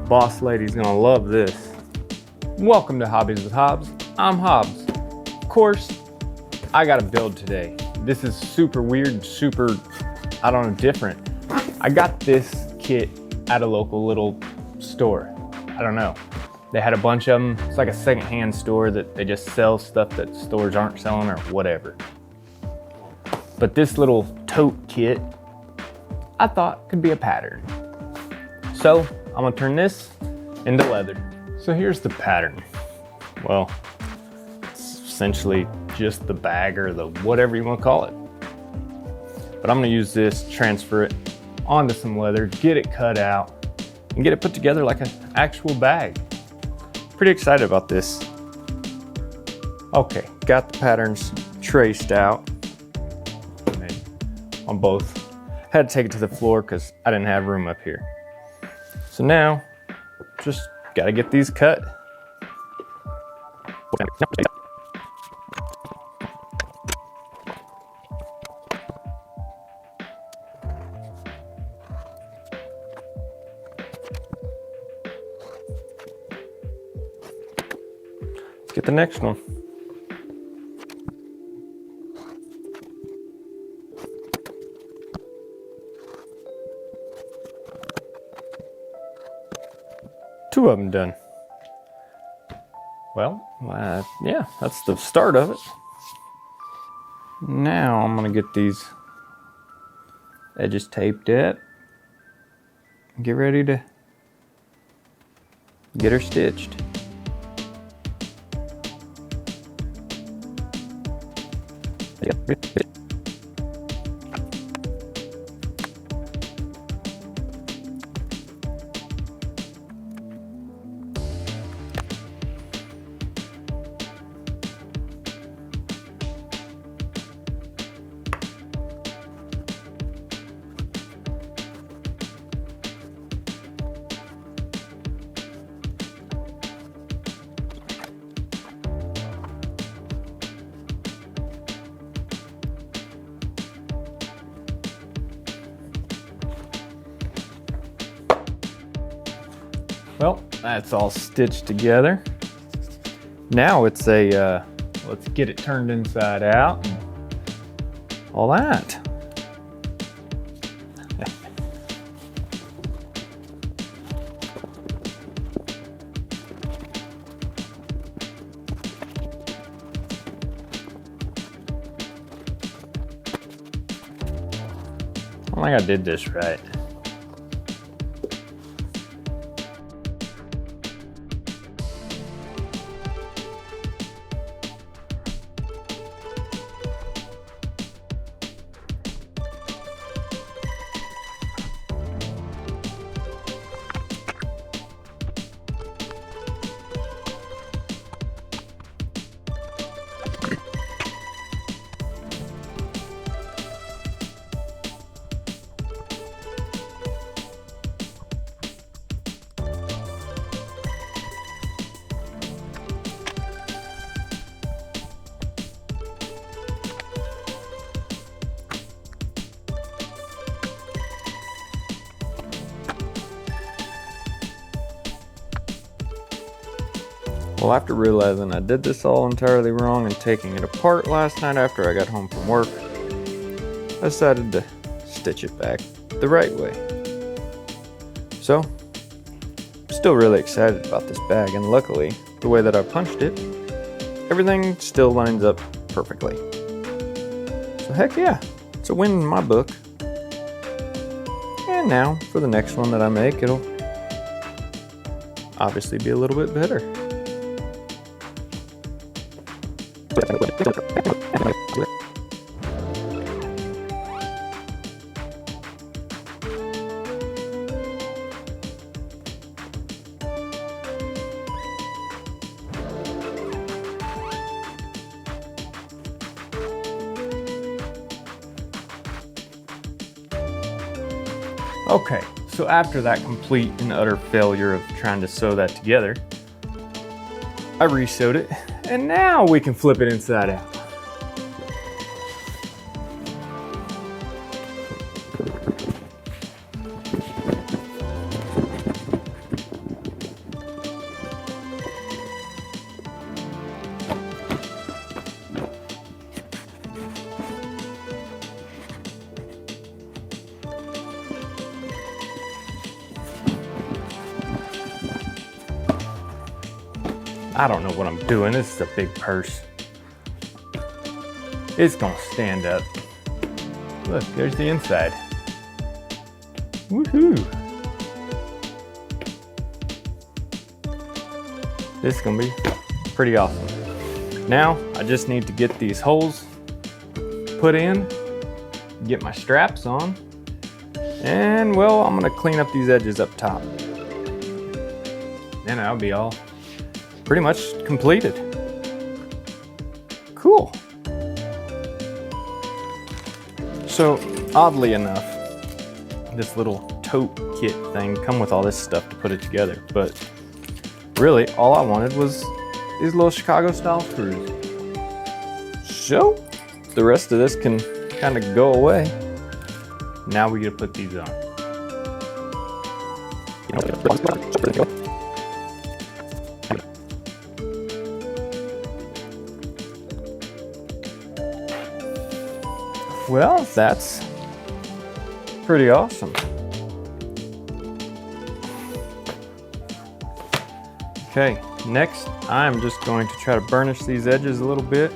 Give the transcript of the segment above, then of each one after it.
Boss lady's gonna love this. Welcome to Hobbies with Hobbs. I'm Hobbs. Of course, I got a build today. This is super weird, super, I don't know, different. I got this kit at a local little store. I don't know. They had a bunch of them. It's like a secondhand store that they just sell stuff that stores aren't selling or whatever. But this little tote kit, I thought could be a pattern. So I'm gonna turn this into leather. So here's the pattern. Well, it's essentially just the bag or the whatever you wanna call it. But I'm gonna use this, transfer it onto some leather, get it cut out, and get it put together like an actual bag. Pretty excited about this. Okay, got the patterns traced out on both. Had to take it to the floor because I didn't have room up here. So now, just gotta get these cut. Let's get the next one. Two of them done. Well, yeah, that's the start of it. Now I'm gonna get these edges taped up. Get ready to get her stitched. Well, that's all stitched together. Now it's a, let's get it turned inside out and all that. I don't think I did this right. Well, after realizing I did this all entirely wrong and taking it apart last night after I got home from work, I decided to stitch it back the right way. So, I'm still really excited about this bag, and luckily, the way that I punched it, everything still lines up perfectly. So heck yeah, it's a win in my book. And now, for the next one that I make, it'll obviously be a little bit better. Okay, so after that complete and utter failure of trying to sew that together, I re-sewed it, and now we can flip it inside out. I don't know what I'm doing. This is a big purse. It's gonna stand up. Look, there's the inside. Woohoo! This is gonna be pretty awesome. Now, I just need to get these holes put in, get my straps on, and well, I'm gonna clean up these edges up top. And I'll be all pretty much completed. Cool. So, oddly enough, this little tote kit thing come with all this stuff to put it together, but really all I wanted was these little Chicago style screws. So, the rest of this can kind of go away. Now we get to put these on. Well, that's pretty awesome. Okay, next I'm just going to try to burnish these edges a little bit.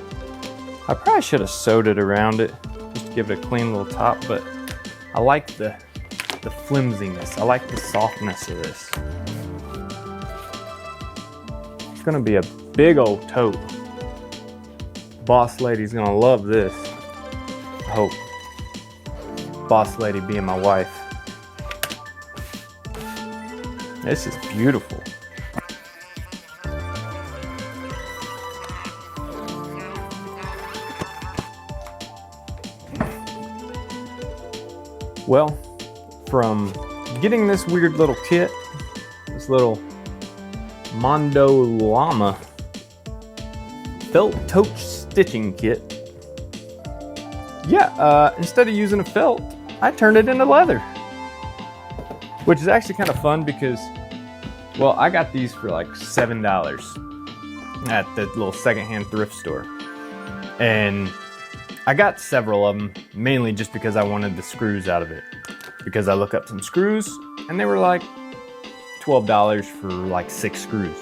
I probably should have sewed it around it just to give it a clean little top, but I like the flimsiness. I like the softness of this. It's gonna be a big old tote. Boss lady's gonna love this. I hope. Boss lady being my wife. This is beautiful. Well, from getting this weird little kit, this little Mondo Llama felt tote stitching kit, yeah, instead of using a felt, I turned it into leather. Which is actually kind of fun because, well, I got these for like $7 at the little secondhand thrift store. And I got several of them, mainly just because I wanted the screws out of it. Because I looked up some screws, and they were like $12 for like 6 screws.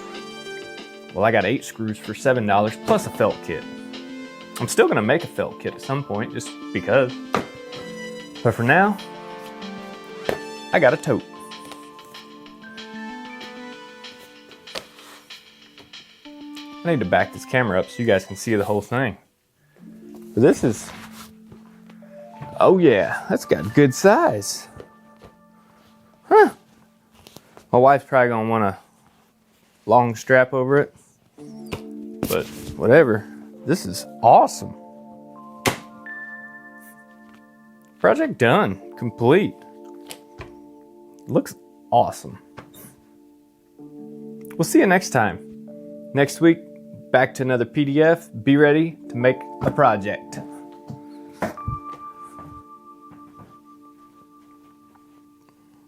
Well, I got 8 screws for $7 plus a felt kit. I'm still gonna make a felt kit at some point, just because. But for now, I got a tote. I need to back this camera up so you guys can see the whole thing. But this is, oh yeah, that's got good size. Huh. My wife's probably gonna want a long strap over it, but whatever. This is awesome. Project done, complete. Looks awesome. We'll see you next time. Next week, back to another PDF. Be ready to make a project.